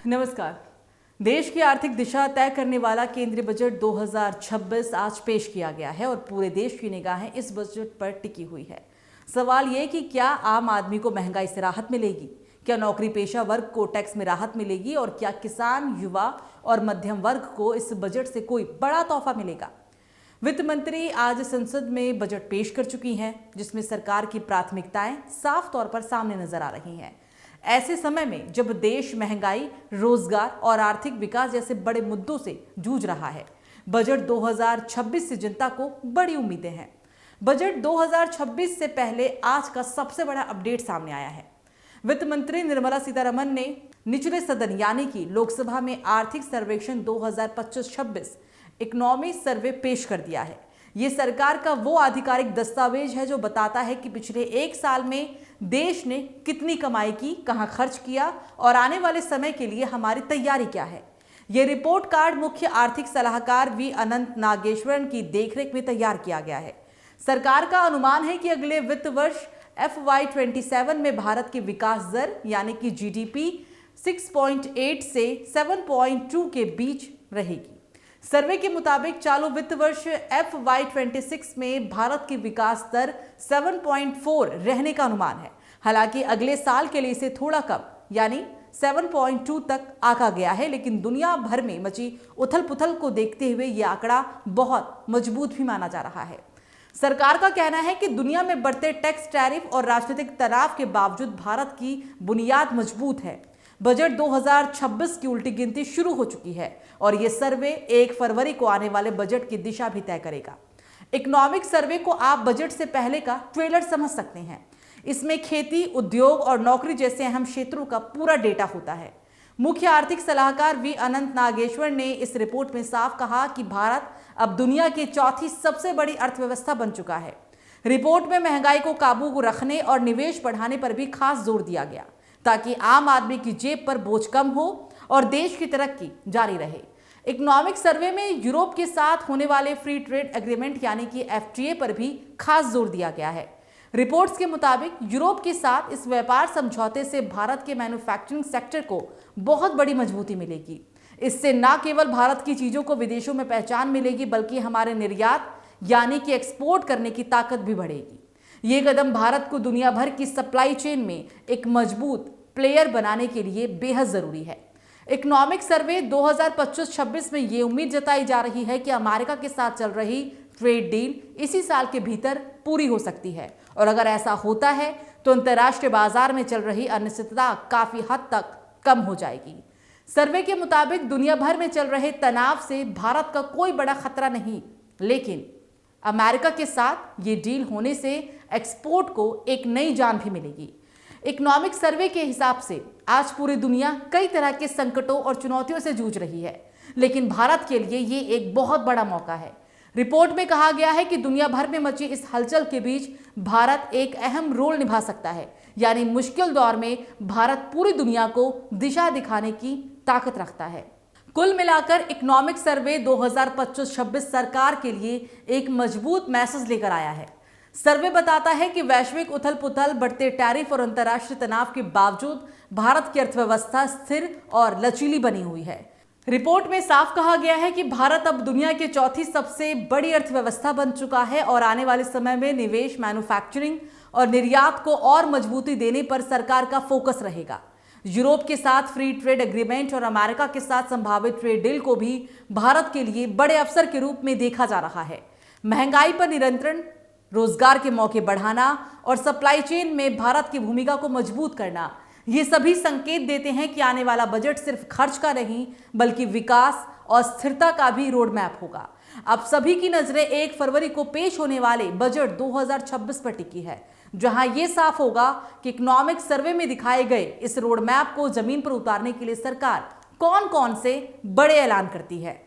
नमस्कार। देश की आर्थिक दिशा तय करने वाला केंद्रीय बजट 2026 आज पेश किया गया है और पूरे देश की निगाहें इस बजट पर टिकी हुई है। सवाल ये कि क्या आम आदमी को महंगाई से राहत मिलेगी, क्या नौकरी पेशा वर्ग को टैक्स में राहत मिलेगी और क्या किसान, युवा और मध्यम वर्ग को इस बजट से कोई बड़ा तोहफा मिलेगा। वित्त मंत्री आज संसद में बजट पेश कर चुकी हैं, जिसमें सरकार की प्राथमिकताएं साफ तौर पर सामने नजर आ रही हैं। ऐसे समय में जब देश महंगाई, रोजगार और आर्थिक विकास जैसे बड़े मुद्दों से जूझ रहा है, बजट 2026 से जनता को बड़ी उम्मीदें हैं। बजट 2026 से पहले आज का सबसे बड़ा अपडेट सामने आया है। वित्त मंत्री निर्मला सीतारमण ने निचले सदन यानी कि लोकसभा में आर्थिक सर्वेक्षण 2025-26 इकोनॉमी सर्वे पेश कर दिया है। ये सरकार का वो आधिकारिक दस्तावेज है जो बताता है कि पिछले एक साल में देश ने कितनी कमाई की, कहां खर्च किया और आने वाले समय के लिए हमारी तैयारी क्या है। ये रिपोर्ट कार्ड मुख्य आर्थिक सलाहकार वी अनंत नागेश्वरन की देखरेख में तैयार किया गया है। सरकार का अनुमान है कि अगले वित्त वर्ष FY27 में भारत की विकास दर यानी कि GDP 6.8 से 7.2 के बीच रहेगी। सर्वे के मुताबिक चालू वित्त वर्ष FY26 में भारत की विकास दर 7.4 रहने का अनुमान है। हालांकि अगले साल के लिए इसे थोड़ा कम यानी 7.2 तक आंका गया है, लेकिन दुनिया भर में मची उथल पुथल को देखते हुए यह आंकड़ा बहुत मजबूत भी माना जा रहा है। सरकार का कहना है कि दुनिया में बढ़ते टैक्स, टैरिफ और राजनीतिक तनाव के बावजूद भारत की बुनियाद मजबूत है। बजट 2026 की उल्टी गिनती शुरू हो चुकी है और यह सर्वे 1 फरवरी को आने वाले बजट की दिशा भी तय करेगा। इकोनॉमिक सर्वे को आप बजट से पहले का ट्रेलर समझ सकते हैं। इसमें खेती, उद्योग और नौकरी जैसे अहम क्षेत्रों का पूरा डेटा होता है। मुख्य आर्थिक सलाहकार वी अनंत नागेश्वर ने इस रिपोर्ट में साफ कहा कि भारत अब दुनिया की चौथी सबसे बड़ी अर्थव्यवस्था बन चुका है। रिपोर्ट में महंगाई को काबू रखने और निवेश बढ़ाने पर भी खास जोर दिया गया ताकि आम आदमी की जेब पर बोझ कम हो और देश की तरक्की जारी रहे। इकोनॉमिक सर्वे में यूरोप के साथ होने वाले फ्री ट्रेड एग्रीमेंट यानी कि FTA पर भी खास जोर दिया गया है। रिपोर्ट्स के मुताबिक यूरोप के साथ इस व्यापार समझौते से भारत के मैन्युफैक्चरिंग सेक्टर को बहुत बड़ी मजबूती मिलेगी। इससे न केवल भारत की चीजों को विदेशों में पहचान मिलेगी, बल्कि हमारे निर्यात यानी कि एक्सपोर्ट करने की ताकत भी बढ़ेगी। ये कदम भारत को दुनिया भर की सप्लाई चेन में एक मजबूत प्लेयर बनाने के लिए बेहद जरूरी है। इकोनॉमिक सर्वे 2025-26 में ये उम्मीद जताई जा रही है कि अमेरिका के साथ चल रही ट्रेड डील इसी साल के भीतर पूरी हो सकती है और अगर ऐसा होता है तो अंतर्राष्ट्रीय बाजार में चल रही अनिश्चितता काफी हद तक कम हो जाएगी। सर्वे के मुताबिक दुनिया भर में चल रहे तनाव से भारत का कोई बड़ा खतरा नहीं, लेकिन अमेरिका के साथ ये डील होने से एक्सपोर्ट को एक नई जान भी मिलेगी। इकोनॉमिक सर्वे के हिसाब से आज पूरी दुनिया कई तरह के संकटों और चुनौतियों से जूझ रही है, लेकिन भारत के लिए ये एक बहुत बड़ा मौका है। रिपोर्ट में कहा गया है कि दुनिया भर में मची इस हलचल के बीच भारत एक अहम रोल निभा सकता है, यानी मुश्किल दौर में भारत पूरी दुनिया को दिशा दिखाने की ताकत रखता है। कुल मिलाकर इकोनॉमिक सर्वे 2025-26 सरकार के लिए एक मजबूत मैसेज लेकर आया है। सर्वे बताता है कि वैश्विक उथल पुथल, बढ़ते टैरिफ और अंतर्राष्ट्रीय तनाव के बावजूद भारत की अर्थव्यवस्था स्थिर और लचीली बनी हुई है। रिपोर्ट में साफ कहा गया है कि भारत अब दुनिया की चौथी सबसे बड़ी अर्थव्यवस्था बन चुका है और आने वाले समय में निवेश, मैन्युफैक्चरिंग और निर्यात को और मजबूती देने पर सरकार का फोकस रहेगा। यूरोप के साथ फ्री ट्रेड एग्रीमेंट और अमेरिका के साथ संभावित ट्रेड डील को भी भारत के लिए बड़े अवसर के रूप में देखा जा रहा है। महंगाई पर नियंत्रण, रोजगार के मौके बढ़ाना और सप्लाई चेन में भारत की भूमिका को मजबूत करना, ये सभी संकेत देते हैं कि आने वाला बजट सिर्फ खर्च का नहीं बल्कि विकास और स्थिरता का भी रोड मैप होगा। अब सभी की नजरें 1 फरवरी को पेश होने वाले बजट 2026 पर टिकी है, जहां यह साफ होगा कि इकोनॉमिक सर्वे में दिखाए गए इस रोड मैप को जमीन पर उतारने के लिए सरकार कौन कौन से बड़े ऐलान करती है।